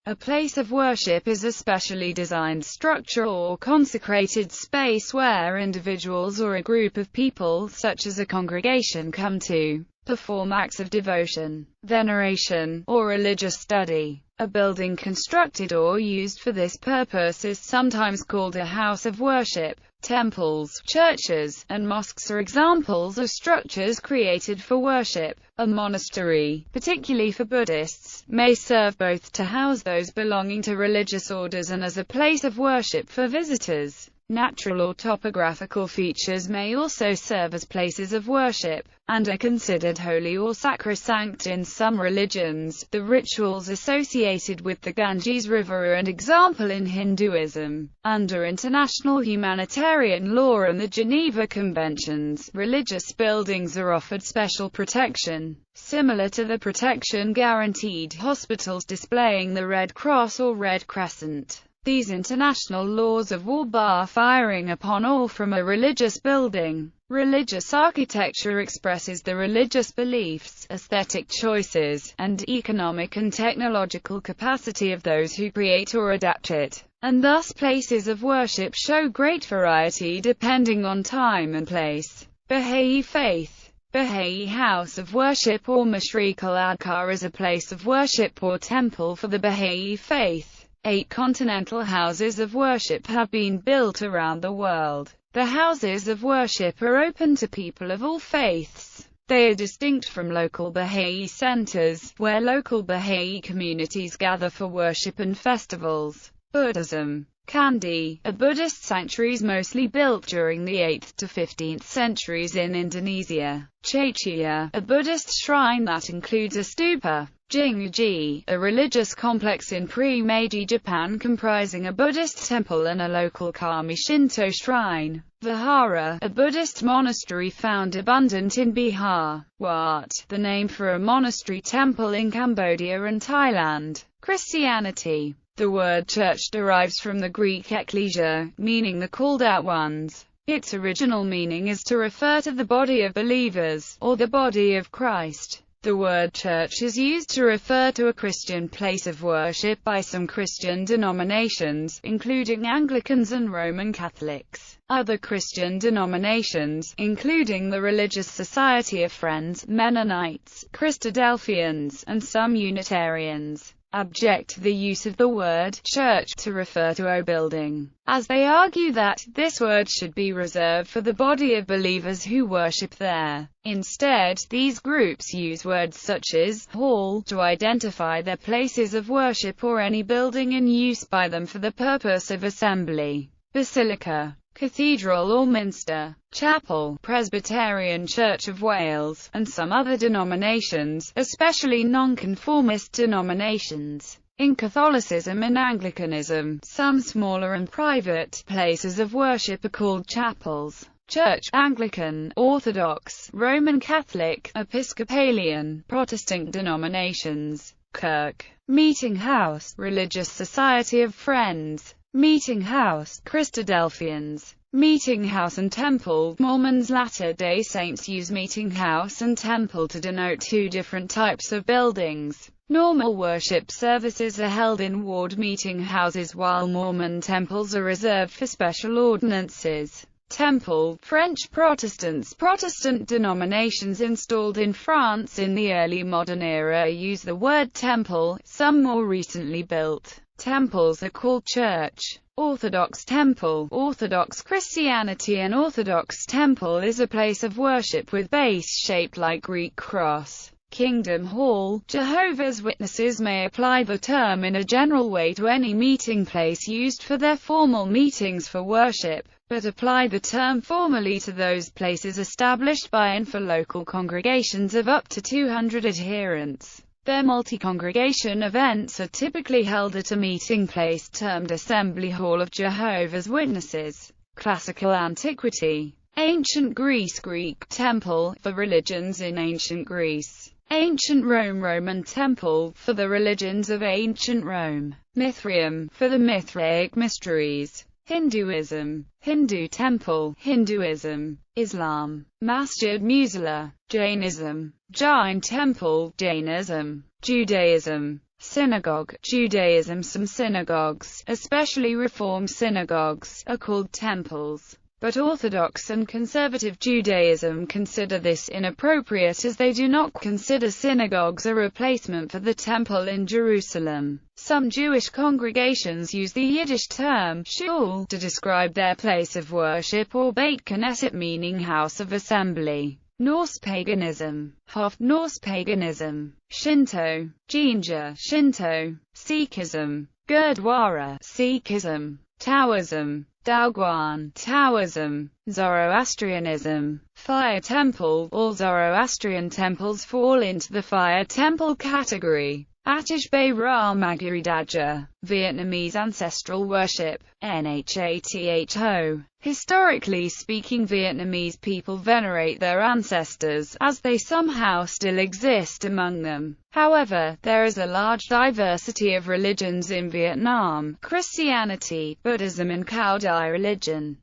A place of worship is a specially designed structure or consecrated space where individuals or a group of people, such as a congregation, come to perform acts of devotion, veneration, or religious study. A building constructed or used for this purpose is sometimes called a house of worship. Temples, churches, and mosques are examples of structures created for worship. A monastery, particularly for Buddhists, may serve both to house those belonging to religious orders and as a place of worship for visitors. Natural or topographical features may also serve as places of worship, and are considered holy or sacrosanct in some religions. The rituals associated with the Ganges River are an example in Hinduism. Under international humanitarian law and the Geneva Conventions, religious buildings are offered special protection, similar to the protection guaranteed hospitals displaying the Red Cross or Red Crescent. These international laws of war bar firing upon or from a religious building. Religious architecture expresses the religious beliefs, aesthetic choices, and economic and technological capacity of those who create or adapt it, and thus places of worship show great variety depending on time and place. Baha'i faith. Baha'i house of worship or Mashriq al-Aqsa is a place of worship or temple for the Baha'i faith. 8 continental houses of worship have been built around the world. The houses of worship are open to people of all faiths. They are distinct from local Baha'i centers, where local Baha'i communities gather for worship and festivals. Buddhism. Candi, a Buddhist sanctuary is mostly built during the 8th to 15th centuries in Indonesia. Chaitya, a Buddhist shrine that includes a stupa. Jinguji, a religious complex in pre-Meiji Japan comprising a Buddhist temple and a local Kami Shinto shrine. Vihara, a Buddhist monastery found abundant in Bihar. Wat, the name for a monastery temple in Cambodia and Thailand. Christianity. The word church derives from the Greek ekklesia, meaning the called out ones. Its original meaning is to refer to the body of believers, or the body of Christ. The word church is used to refer to a Christian place of worship by some Christian denominations, including Anglicans and Roman Catholics. Other Christian denominations, including the Religious Society of Friends, Mennonites, Christadelphians, and some Unitarians, object to the use of the word church to refer to a building, as they argue that this word should be reserved for the body of believers who worship there. Instead, these groups use words such as hall to identify their places of worship or any building in use by them for the purpose of assembly. Basilica, cathedral or minster, chapel, Presbyterian Church of Wales, and some other denominations, especially nonconformist denominations. In Catholicism and Anglicanism, some smaller and private places of worship are called chapels. Church, Anglican, Orthodox, Roman Catholic, Episcopalian, Protestant denominations. Kirk, meeting house, Religious Society of Friends, meeting house, Christadelphians, meeting house and temple. Mormons Latter-day Saints use meeting house and temple to denote two different types of buildings. Normal worship services are held in ward meeting houses while Mormon temples are reserved for special ordinances. Temple, French Protestants. Protestant denominations installed in France in the early modern era use the word temple. Some more recently built temples are called church. Orthodox temple. Orthodox Christianity. An Orthodox temple is a place of worship with base shaped like Greek cross. Kingdom Hall. Jehovah's Witnesses may apply the term in a general way to any meeting place used for their formal meetings for worship, but apply the term formally to those places established by and for local congregations of up to 200 adherents. Their multi-congregation events are typically held at a meeting place termed Assembly Hall of Jehovah's Witnesses. Classical antiquity. Ancient Greece. Greek temple, for religions in ancient Greece. Ancient Rome. Roman temple, for the religions of ancient Rome. Mithraeum, for the Mithraic mysteries. Hinduism. Hindu temple, Hinduism. Islam. Masjid Musalla. Jainism. Jain temple, Jainism. Judaism. Synagogue, Judaism. Some synagogues, especially Reformed synagogues, are called temples. But Orthodox and Conservative Judaism consider this inappropriate as they do not consider synagogues a replacement for the temple in Jerusalem. Some Jewish congregations use the Yiddish term shul to describe their place of worship, or Beit Knesset, meaning house of assembly. Norse paganism, Hof Norse paganism, Shinto, Jinja Shinto, Sikhism, Gurdwara Sikhism, Taoism, Daoguan Taoism, Zoroastrianism, Fire Temple. All Zoroastrian temples fall into the Fire Temple category. Attribution, Ramaguridaja, Vietnamese ancestral worship, Nhatho. Historically speaking, Vietnamese people venerate their ancestors, as they somehow still exist among them. However, there is a large diversity of religions in Vietnam: Christianity, Buddhism and Cao Dai religion.